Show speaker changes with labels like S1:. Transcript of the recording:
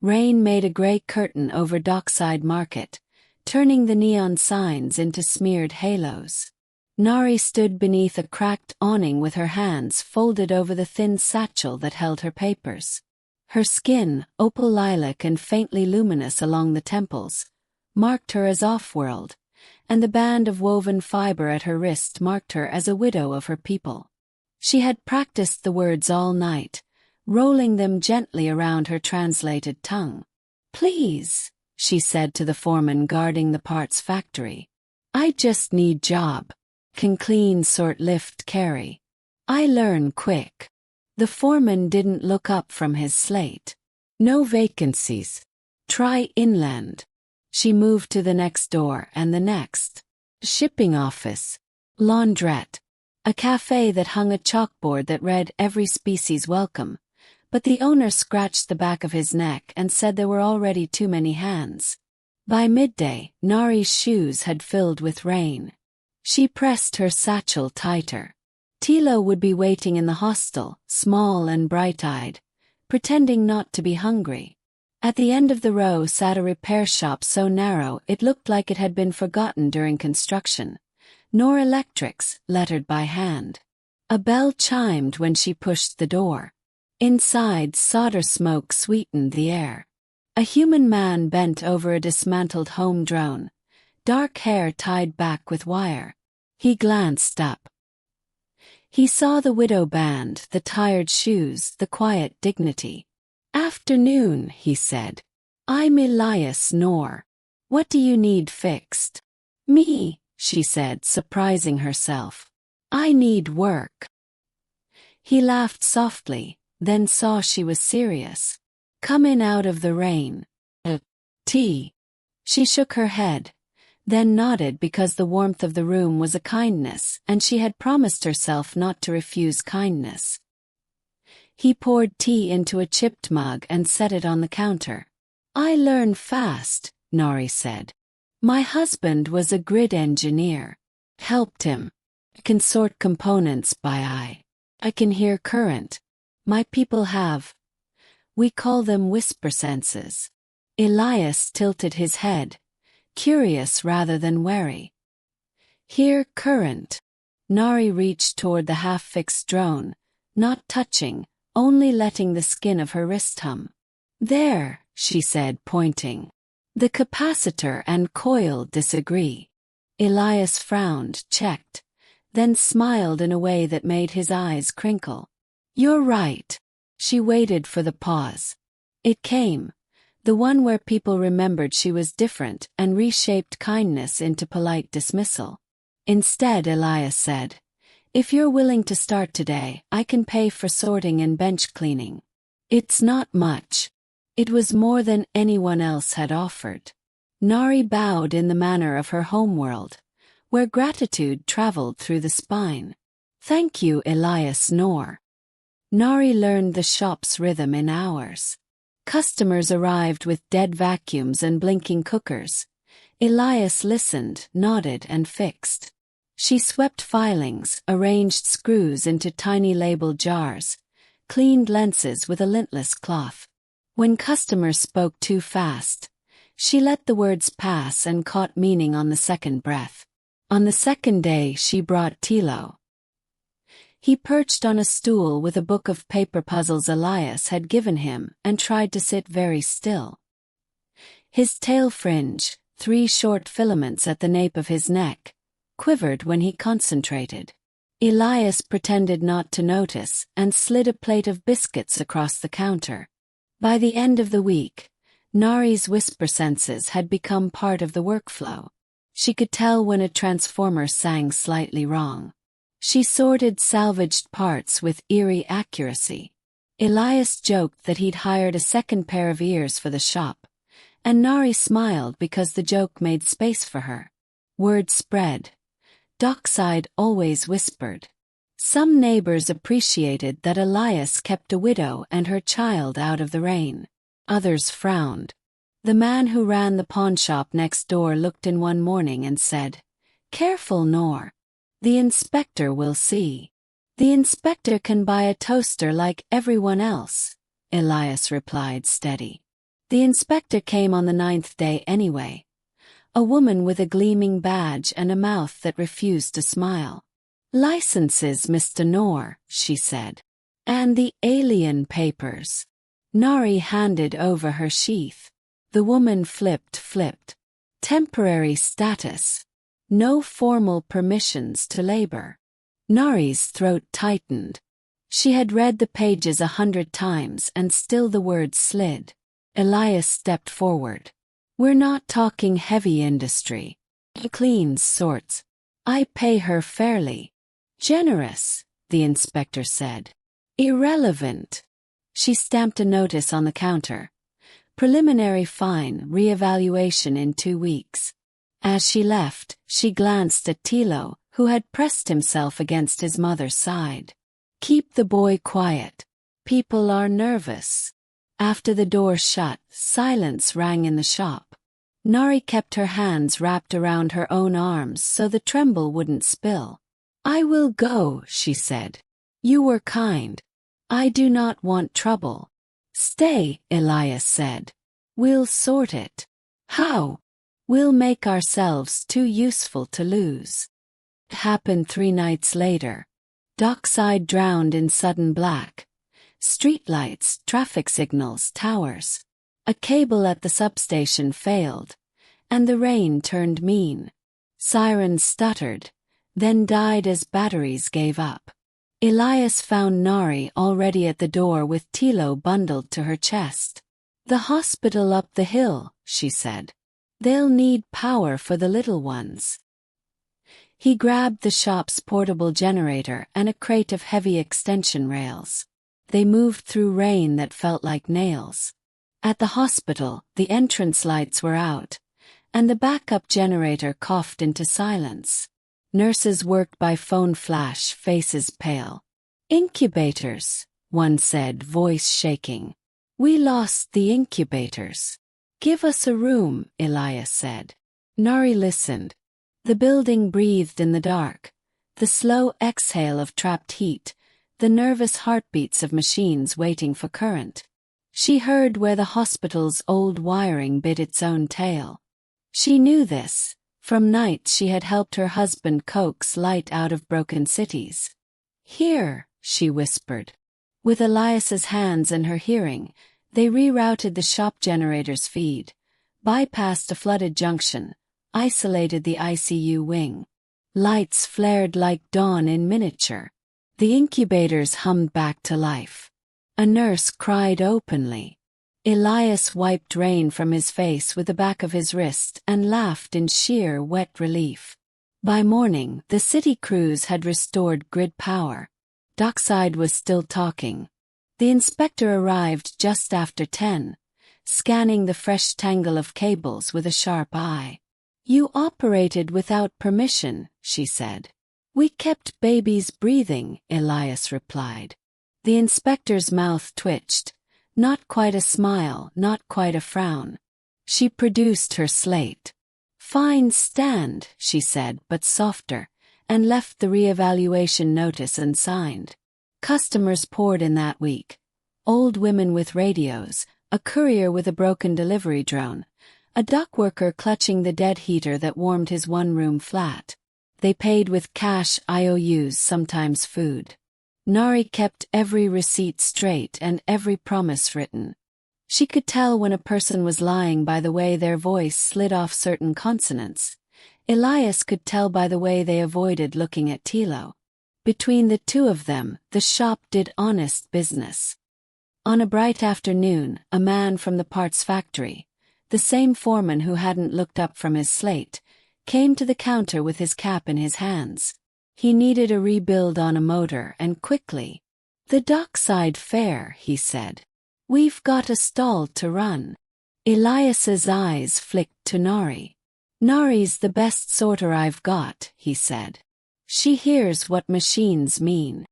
S1: Rain made a grey curtain over Dockside Market, turning the neon signs into smeared halos. Nari stood beneath a cracked awning with her hands folded over the thin satchel that held her papers. Her skin, opal lilac and faintly luminous along the temples, marked her as off-world, and the band of woven fiber at her wrist marked her as a widow of her people. She had practiced the words all night, rolling them gently around her translated tongue. "Please," she said to the foreman guarding the parts factory. "I just need job. Can clean sort lift carry. I learn quick." The foreman didn't look up from his slate. "No vacancies. Try inland." She moved to the next door and the next. Shipping office. Laundrette. A cafe that hung a chalkboard that read "Every species welcome," but the owner scratched the back of his neck and said there were already too many hands. By midday, Nari's shoes had filled with rain. She pressed her satchel tighter. Tilo would be waiting in the hostel, small and bright-eyed, pretending not to be hungry. At the end of the row sat a repair shop so narrow it looked like it had been forgotten during construction. Nor Electrics, lettered by hand. A bell chimed when she pushed the door. Inside, solder smoke sweetened the air. A human man bent over a dismantled home drone, dark hair tied back with wire. He glanced up. He saw the widow band, the tired shoes, the quiet dignity. "Afternoon," he said. "I'm Elias Noor. What do you need fixed?" "Me," she said, surprising herself. "I need work." He laughed softly, then saw she was serious. "Come in out of the rain. Tea." She shook her head, then nodded because the warmth of the room was a kindness and she had promised herself not to refuse kindness. He poured tea into a chipped mug and set it on the counter. "I learn fast," Nari said. "My husband was a grid engineer. Helped him. I can sort components by eye. I can hear current. My people have. We call them whisper senses." Elias tilted his head, curious rather than wary. "Hear current." Nari reached toward the half-fixed drone, not touching, only letting the skin of her wrist hum. "There," she said, pointing. "The capacitor and coil disagree." Elias frowned, checked, then smiled in a way that made his eyes crinkle. "You're right." She waited for the pause. It came, the one where people remembered she was different and reshaped kindness into polite dismissal. Instead, Elias said, "If you're willing to start today, I can pay for sorting and bench cleaning." It's not much. It was more than anyone else had offered. Nari bowed in the manner of her homeworld, where gratitude traveled through the spine. "Thank you, Elias Noor." Nari learned the shop's rhythm in hours. Customers arrived with dead vacuums and blinking cookers. Elias listened, nodded and fixed. She swept filings, arranged screws into tiny labeled jars, cleaned lenses with a lintless cloth. When customers spoke too fast, she let the words pass and caught meaning on the second breath. On the second day she brought Tilo. He perched on a stool with a book of paper puzzles Elias had given him and tried to sit very still. His tail fringe, 3 short filaments at the nape of his neck, quivered when he concentrated. Elias pretended not to notice and slid a plate of biscuits across the counter. By the end of the week, Nari's whisper senses had become part of the workflow. She could tell when a transformer sang slightly wrong. She sorted salvaged parts with eerie accuracy. Elias joked that he'd hired a second pair of ears for the shop, and Nari smiled because the joke made space for her. Word spread. Dockside always whispered. Some neighbors appreciated that Elias kept a widow and her child out of the rain. Others frowned. The man who ran the pawn shop next door looked in one morning and said, "Careful, Noor. The inspector will see." "The inspector can buy a toaster like everyone else," Elias replied, steady. The inspector came on the 9th day anyway. A woman with a gleaming badge and a mouth that refused to smile. "Licenses, Mr. Noor," she said. "And the alien papers." Nari handed over her sheath. The woman flipped. "Temporary status. No formal permissions to labor." Nari's throat tightened. She had read the pages 100 times and still the words slid. Elias stepped forward. "We're not talking heavy industry. Cleans sorts. I pay her fairly." "Generous," the inspector said. "Irrelevant." She stamped a notice on the counter. "Preliminary fine, re-evaluation in 2 weeks." As she left, she glanced at Tilo, who had pressed himself against his mother's side. "Keep the boy quiet. People are nervous." After the door shut, silence rang in the shop. Nari kept her hands wrapped around her own arms so the tremble wouldn't spill. "I will go," she said. "You were kind. I do not want trouble." "Stay," Elias said. "We'll sort it." "How?" "We'll make ourselves too useful to lose." It happened 3 nights later. Dockside drowned in sudden black. Streetlights, traffic signals, towers. A cable at the substation failed, and the rain turned mean. Sirens stuttered, then died as batteries gave up. Elias found Nari already at the door with Tilo bundled to her chest. "The hospital up the hill," she said. "They'll need power for the little ones." He grabbed the shop's portable generator and a crate of heavy extension rails. They moved through rain that felt like nails. At the hospital, the entrance lights were out, and the backup generator coughed into silence. Nurses worked by phone flash, faces pale. "Incubators," one said, voice shaking. "We lost the incubators." "Give us a room," Elias said. Nari listened. The building breathed in the dark, the slow exhale of trapped heat, the nervous heartbeats of machines waiting for current. She heard where the hospital's old wiring bit its own tail. She knew this. From nights she had helped her husband coax light out of broken cities. "Here," she whispered. With Elias's hands in her hearing, they rerouted the shop generator's feed, bypassed a flooded junction, isolated the ICU wing. Lights flared like dawn in miniature. The incubators hummed back to life. A nurse cried openly. Elias wiped rain from his face with the back of his wrist and laughed in sheer wet relief. By morning, the city crews had restored grid power. Dockside was still talking. The inspector arrived just after 10, scanning the fresh tangle of cables with a sharp eye. "You operated without permission," she said. "We kept babies breathing," Elias replied. The inspector's mouth twitched. Not quite a smile, not quite a frown. She produced her slate. "Fine stand," she said, but softer, and left the re-evaluation notice unsigned. Customers poured in that week. Old women with radios, a courier with a broken delivery drone, a dock worker clutching the dead heater that warmed his one-room flat. They paid with cash, IOUs, sometimes food. Nari kept every receipt straight and every promise written. She could tell when a person was lying by the way their voice slid off certain consonants. Elias could tell by the way they avoided looking at Tilo. Between the two of them, the shop did honest business. On a bright afternoon, a man from the parts factory, the same foreman who hadn't looked up from his slate, came to the counter with his cap in his hands. He needed a rebuild on a motor, and quickly. "The dockside fair," he said. "We've got a stall to run." Elias's eyes flicked to Nari. "Nari's the best sorter I've got," he said. "She hears what machines mean."